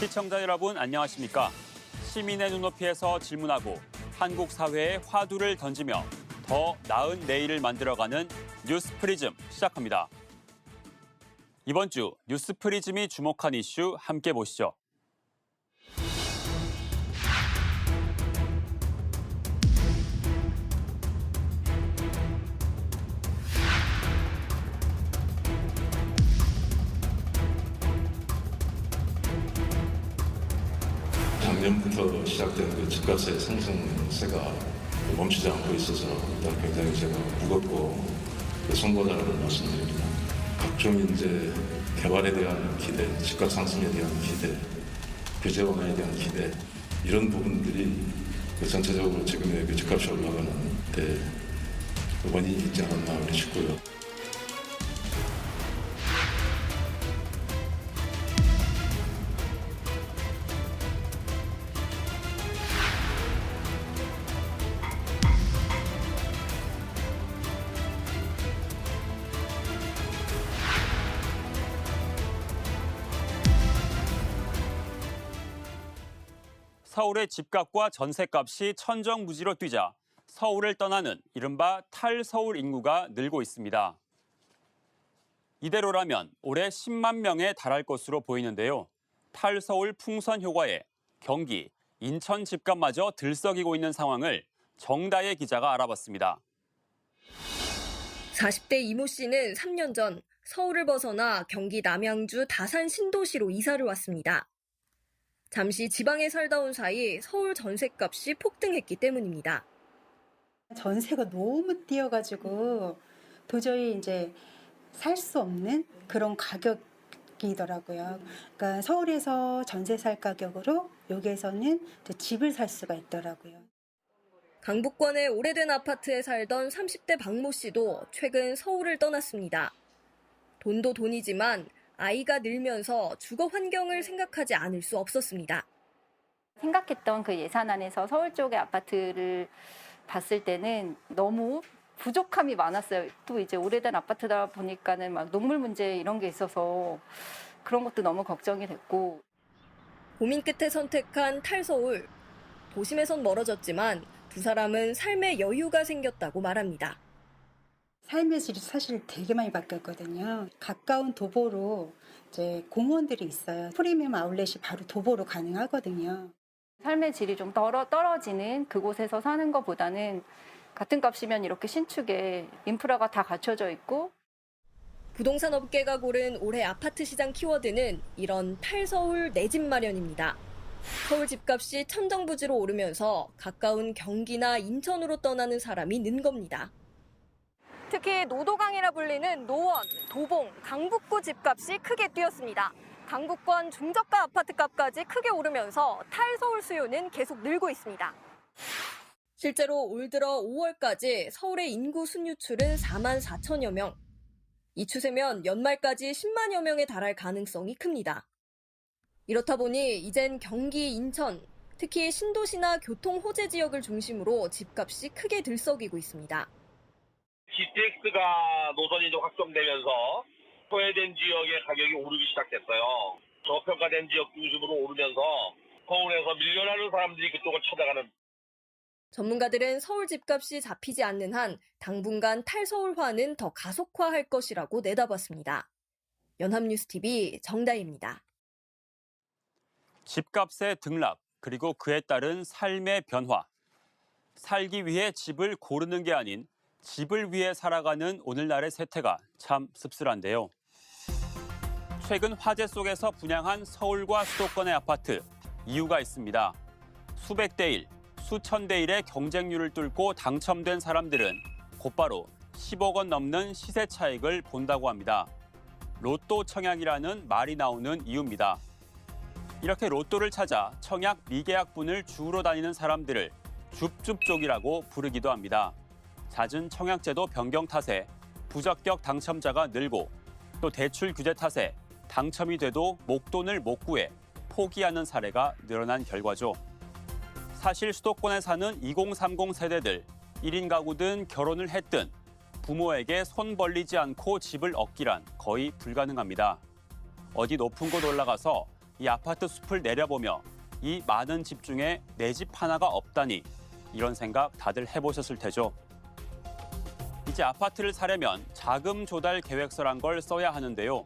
시청자 여러분 안녕하십니까? 시민의 눈높이에서 질문하고 한국 사회에 화두를 던지며 더 나은 내일을 만들어가는 뉴스 프리즘 시작합니다. 이번 주 뉴스 프리즘이 주목한 이슈 함께 보시죠. 작년부터 시작된 그 집값의 상승세가 멈추지 않고 있어서 일단 굉장히 제가 무겁고 송구하다는 말씀드립니다. 각종 이제 개발에 대한 기대, 집값 상승에 대한 기대, 규제 완화에 대한 기대 이런 부분들이 전체적으로 지금의 그 집값이 올라가는 데 원인이 있지 않았나 우리 싶고요. 서울의 집값과 전셋값이 천정부지로 뛰자 서울을 떠나는 이른바 탈서울 인구가 늘고 있습니다. 이대로라면 올해 10만 명에 달할 것으로 보이는데요. 탈서울 풍선 효과에 경기, 인천 집값마저 들썩이고 있는 상황을 정다혜 기자가 알아봤습니다. 40대 이모 씨는 3년 전 서울을 벗어나 경기 남양주 다산 신도시로 이사를 왔습니다. 잠시 지방에 살다 온 사이 서울 전셋값이 폭등했기 때문입니다. 전세가 너무 뛰어가지고 도저히 이제 살 수 없는 그런 가격이더라고요. 그러니까 서울에서 전세 살 가격으로 여기에서는 집을 살 수가 있더라고요. 강북권의 오래된 아파트에 살던 30대 박모 씨도 최근 서울을 떠났습니다. 돈도 돈이지만 아이가 늘면서 주거 환경을 생각하지 않을 수 없었습니다. 생각했던 그 예산 안에서 서울 쪽의 아파트를 봤을 때는 너무 부족함이 많았어요. 또 이제 오래된 아파트다 보니까는 막 녹물 문제 이런 게 있어서 그런 것도 너무 걱정이 됐고. 고민 끝에 선택한 탈서울. 도심에선 멀어졌지만 두 사람은 삶의 여유가 생겼다고 말합니다. 삶의 질이 사실 되게 많이 바뀌었거든요. 가까운 도보로 이제 공원들이 있어요. 프리미엄 아울렛이 바로 도보로 가능하거든요. 삶의 질이 좀 떨어지는 그곳에서 사는 것보다는 같은 값이면 이렇게 신축에 인프라가 다 갖춰져 있고. 부동산 업계가 고른 올해 아파트 시장 키워드는 이런 탈서울 내 집 마련입니다. 서울 집값이 천정부지로 오르면서 가까운 경기나 인천으로 떠나는 사람이 는 겁니다. 특히 노도강이라 불리는 노원, 도봉, 강북구 집값이 크게 뛰었습니다. 강북권 중저가 아파트값까지 크게 오르면서 탈서울 수요는 계속 늘고 있습니다. 실제로 올 들어 5월까지 서울의 인구 순유출은 4만 4천여 명. 이 추세면 연말까지 10만여 명에 달할 가능성이 큽니다. 이렇다 보니 이젠 경기, 인천, 특히 신도시나 교통 호재 지역을 중심으로 집값이 크게 들썩이고 있습니다. GTX가 노선이 좀 확정되면서 소외된 지역의 가격이 오르기 시작했어요. 저평가된 지역 중심으로 오르면서 서울에서 밀려나는 사람들이 그쪽을 찾아가는. 전문가들은 서울 집값이 잡히지 않는 한 당분간 탈서울화는 더 가속화할 것이라고 내다봤습니다. 연합뉴스TV 정다희입니다. 집값의 등락, 그리고 그에 따른 삶의 변화. 살기 위해 집을 고르는 게 아닌 집을 위해 살아가는 오늘날의 세태가 참 씁쓸한데요. 최근 화제 속에서 분양한 서울과 수도권의 아파트, 이유가 있습니다. 수백 대 1, 수천 대 1의 경쟁률을 뚫고 당첨된 사람들은 곧바로 10억 원 넘는 시세 차익을 본다고 합니다. 로또 청약이라는 말이 나오는 이유입니다. 이렇게 로또를 찾아 청약 미계약분을 주우러 다니는 사람들을 줍줍족이라고 부르기도 합니다. 잦은 청약제도 변경 탓에 부적격 당첨자가 늘고 또 대출 규제 탓에 당첨이 돼도 목돈을 못 구해 포기하는 사례가 늘어난 결과죠. 사실 수도권에 사는 2030 세대들 1인 가구든 결혼을 했든 부모에게 손 벌리지 않고 집을 얻기란 거의 불가능합니다. 어디 높은 곳 올라가서 이 아파트 숲을 내려보며 이 많은 집 중에 내 집 하나가 없다니 이런 생각 다들 해보셨을 테죠. 이제 아파트를 사려면 자금 조달 계획서란 걸 써야 하는데요.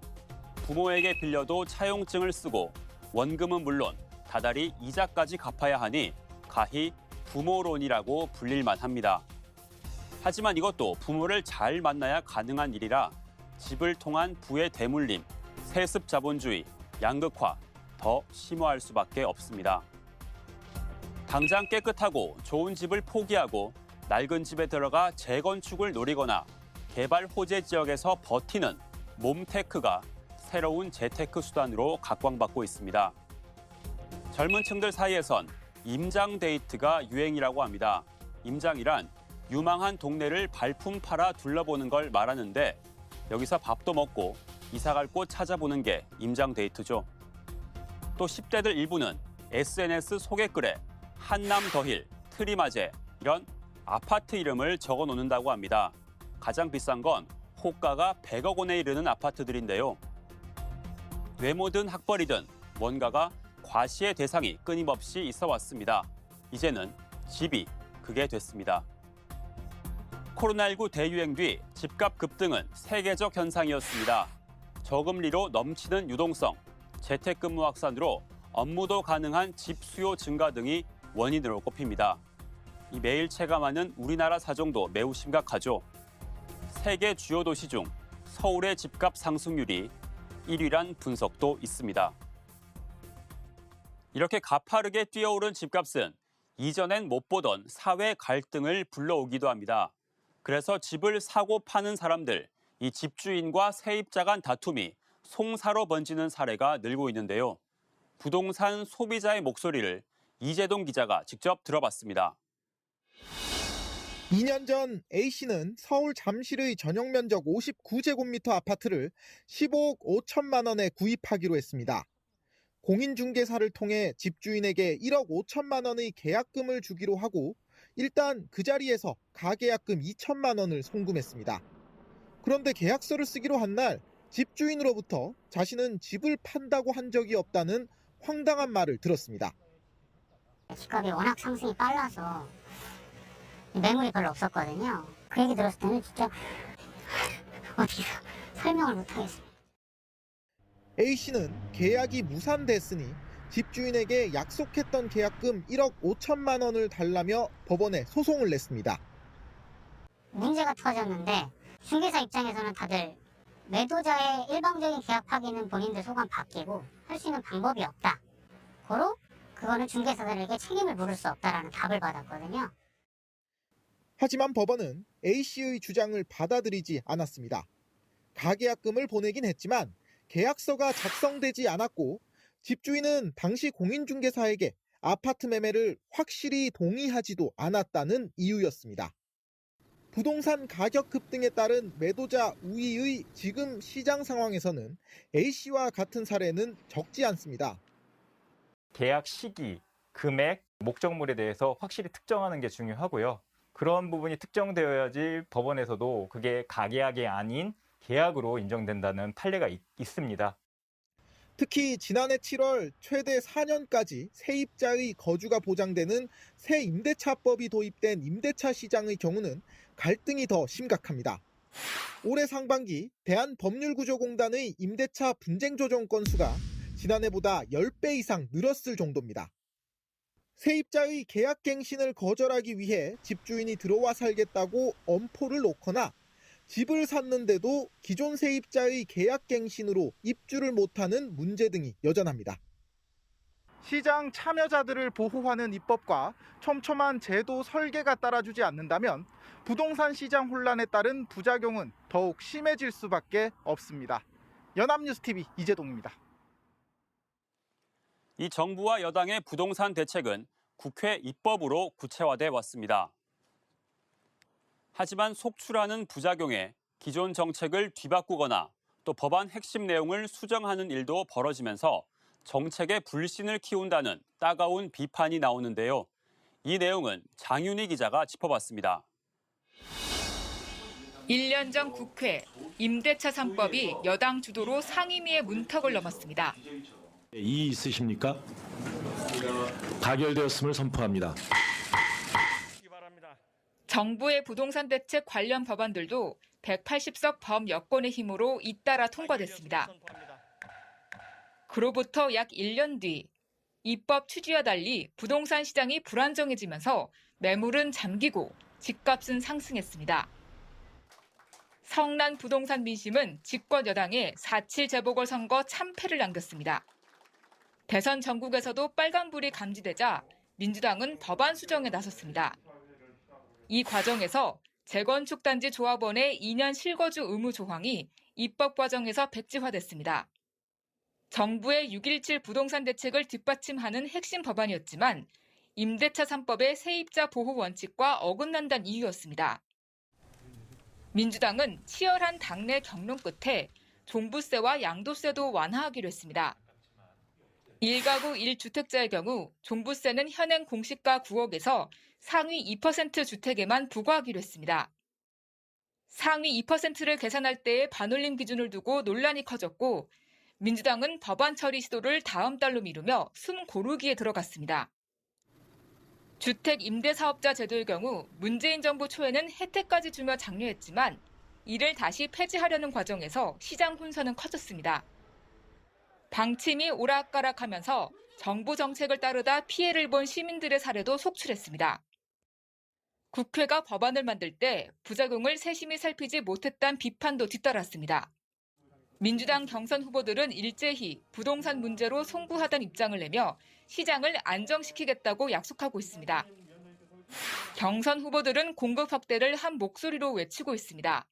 부모에게 빌려도 차용증을 쓰고 원금은 물론 다달이 이자까지 갚아야 하니 가히 부모론이라고 불릴만 합니다. 하지만 이것도 부모를 잘 만나야 가능한 일이라 집을 통한 부의 대물림, 세습 자본주의, 양극화 더 심화할 수밖에 없습니다. 당장 깨끗하고 좋은 집을 포기하고 낡은 집에 들어가 재건축을 노리거나 개발 호재 지역에서 버티는 몸테크가 새로운 재테크 수단으로 각광받고 있습니다. 젊은 층들 사이에선 임장 데이트가 유행이라고 합니다. 임장이란 유망한 동네를 발품 팔아 둘러보는 걸 말하는데 여기서 밥도 먹고 이사갈 곳 찾아보는 게 임장 데이트죠. 또 10대들 일부는 SNS 소개글에 한남 더힐, 트리마제 이런 아파트 이름을 적어 놓는다고 합니다. 가장 비싼 건 호가가 100억 원에 이르는 아파트들인데요. 외모든 학벌이든 뭔가가 과시의 대상이 끊임없이 있어 왔습니다. 이제는 집이 그게 됐습니다. 코로나19 대유행 뒤 집값 급등은 세계적 현상이었습니다. 저금리로 넘치는 유동성, 재택근무 확산으로 업무도 가능한 집 수요 증가 등이 원인으로 꼽힙니다. 이 매일 체감하는 우리나라 사정도 매우 심각하죠. 세계 주요 도시 중 서울의 집값 상승률이 1위란 분석도 있습니다. 이렇게 가파르게 뛰어오른 집값은 이전엔 못 보던 사회 갈등을 불러오기도 합니다. 그래서 집을 사고 파는 사람들, 이 집주인과 세입자 간 다툼이 송사로 번지는 사례가 늘고 있는데요. 부동산 소비자의 목소리를 이재동 기자가 직접 들어봤습니다. 2년 전 A씨는 서울 잠실의 전용 면적 59제곱미터 아파트를 15억 5천만 원에 구입하기로 했습니다. 공인중개사를 통해 집주인에게 1억 5천만 원의 계약금을 주기로 하고 일단 그 자리에서 가계약금 2천만 원을 송금했습니다. 그런데 계약서를 쓰기로 한 날 집주인으로부터 자신은 집을 판다고 한 적이 없다는 황당한 말을 들었습니다. 집값이 워낙 상승이 빨라서 매물이 별로 없었거든요. 그 얘기 들었을 때는 진짜 어떻게 설명을 못하겠습니다. A씨는 계약이 무산됐으니 집주인에게 약속했던 계약금 1억 5천만 원을 달라며 법원에 소송을 냈습니다. 문제가 터졌는데 중개사 입장에서는 다들 매도자의 일방적인 계약 파기는 본인들 소관 바뀌고 할 수 있는 방법이 없다. 고로 그거는 중개사들에게 책임을 물을 수 없다라는 답을 받았거든요. 하지만 법원은 A씨의 주장을 받아들이지 않았습니다. 가계약금을 보내긴 했지만 계약서가 작성되지 않았고 집주인은 당시 공인중개사에게 아파트 매매를 확실히 동의하지도 않았다는 이유였습니다. 부동산 가격 급등에 따른 매도자 우위의 지금 시장 상황에서는 A씨와 같은 사례는 적지 않습니다. 계약 시기, 금액, 목적물에 대해서 확실히 특정하는 게 중요하고요. 그런 부분이 특정되어야지 법원에서도 그게 가계약이 아닌 계약으로 인정된다는 판례가 있습니다. 특히 지난해 7월 최대 4년까지 세입자의 거주가 보장되는 새 임대차법이 도입된 임대차 시장의 경우는 갈등이 더 심각합니다. 올해 상반기 대한법률구조공단의 임대차 분쟁조정 건수가 지난해보다 10배 이상 늘었을 정도입니다. 세입자의 계약갱신을 거절하기 위해 집주인이 들어와 살겠다고 엄포를 놓거나 집을 샀는데도 기존 세입자의 계약갱신으로 입주를 못하는 문제 등이 여전합니다. 시장 참여자들을 보호하는 입법과 촘촘한 제도 설계가 따라주지 않는다면 부동산 시장 혼란에 따른 부작용은 더욱 심해질 수밖에 없습니다. 연합뉴스TV 이재동입니다. 이 정부와 여당의 부동산 대책은 국회 입법으로 구체화돼 왔습니다. 하지만 속출하는 부작용에 기존 정책을 뒤바꾸거나 또 법안 핵심 내용을 수정하는 일도 벌어지면서 정책의 불신을 키운다는 따가운 비판이 나오는데요. 이 내용은 장윤희 기자가 짚어봤습니다. 1년 전 국회 임대차 3법이 여당 주도로 상임위의 문턱을 넘었습니다. 이의 있으십니까? 가결되었음을 선포합니다. 정부의 부동산 대책 관련 법안들도 180석 범여권의 힘으로 잇따라 통과됐습니다. 그로부터 약 1년 뒤 입법 취지와 달리 부동산 시장이 불안정해지면서 매물은 잠기고 집값은 상승했습니다. 성난 부동산 민심은 집권 여당의 4.7 재보궐선거 참패를 안겼습니다. 대선 전국에서도 빨간불이 감지되자 민주당은 법안 수정에 나섰습니다. 이 과정에서 재건축단지 조합원의 2년 실거주 의무 조항이 입법 과정에서 백지화됐습니다. 정부의 6.17 부동산 대책을 뒷받침하는 핵심 법안이었지만 임대차 3법의 세입자 보호 원칙과 어긋난다는 이유였습니다. 민주당은 치열한 당내 경론 끝에 종부세와 양도세도 완화하기로 했습니다. 1가구 1주택자의 경우 종부세는 현행 공시가 9억에서 상위 2% 주택에만 부과하기로 했습니다. 상위 2%를 계산할 때의 반올림 기준을 두고 논란이 커졌고 민주당은 법안 처리 시도를 다음 달로 미루며 숨 고르기에 들어갔습니다. 주택 임대사업자 제도의 경우 문재인 정부 초에는 혜택까지 주며 장려했지만 이를 다시 폐지하려는 과정에서 시장 혼선은 커졌습니다. 방침이 오락가락하면서 정부 정책을 따르다 피해를 본 시민들의 사례도 속출했습니다. 국회가 법안을 만들 때 부작용을 세심히 살피지 못했다는 비판도 뒤따랐습니다. 민주당 경선 후보들은 일제히 부동산 문제로 송구하다는 입장을 내며 시장을 안정시키겠다고 약속하고 있습니다. 경선 후보들은 공급 확대를 한 목소리로 외치고 있습니다.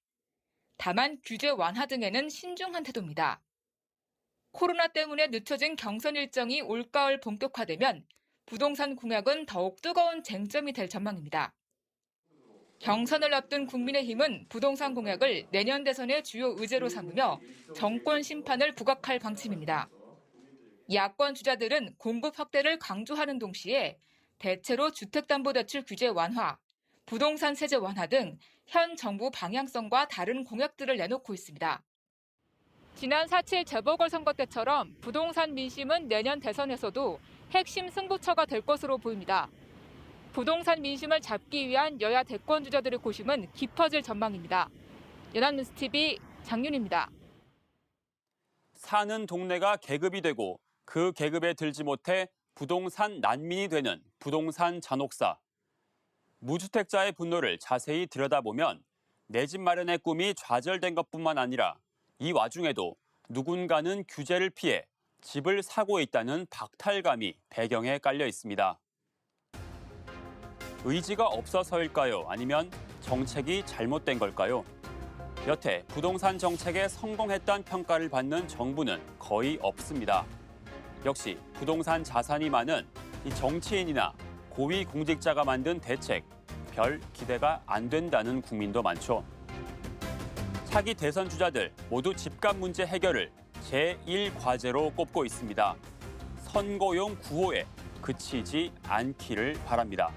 다만 규제 완화 등에는 신중한 태도입니다. 코로나 때문에 늦춰진 경선 일정이 올가을 본격화되면 부동산 공약은 더욱 뜨거운 쟁점이 될 전망입니다. 경선을 앞둔 국민의힘은 부동산 공약을 내년 대선의 주요 의제로 삼으며 정권 심판을 부각할 방침입니다. 야권 주자들은 공급 확대를 강조하는 동시에 대체로 주택담보대출 규제 완화, 부동산 세제 완화 등 현 정부 방향성과 다른 공약들을 내놓고 있습니다. 지난 4.7 재보궐선거 때처럼 부동산 민심은 내년 대선에서도 핵심 승부처가 될 것으로 보입니다. 부동산 민심을 잡기 위한 여야 대권 주자들의 고심은 깊어질 전망입니다. 연합뉴스TV 장윤입니다. 사는 동네가 계급이 되고 그 계급에 들지 못해 부동산 난민이 되는 부동산 잔혹사. 무주택자의 분노를 자세히 들여다보면 내 집 마련의 꿈이 좌절된 것뿐만 아니라 이 와중에도 누군가는 규제를 피해 집을 사고 있다는 박탈감이 배경에 깔려 있습니다. 의지가 없어서일까요? 아니면 정책이 잘못된 걸까요? 여태 부동산 정책에 성공했다는 평가를 받는 정부는 거의 없습니다. 역시 부동산 자산이 많은 이 정치인이나 고위 공직자가 만든 대책, 별 기대가 안 된다는 국민도 많죠. 차기 대선 주자들 모두 집값 문제 해결을 제1과제로 꼽고 있습니다. 선거용 구호에 그치지 않기를 바랍니다.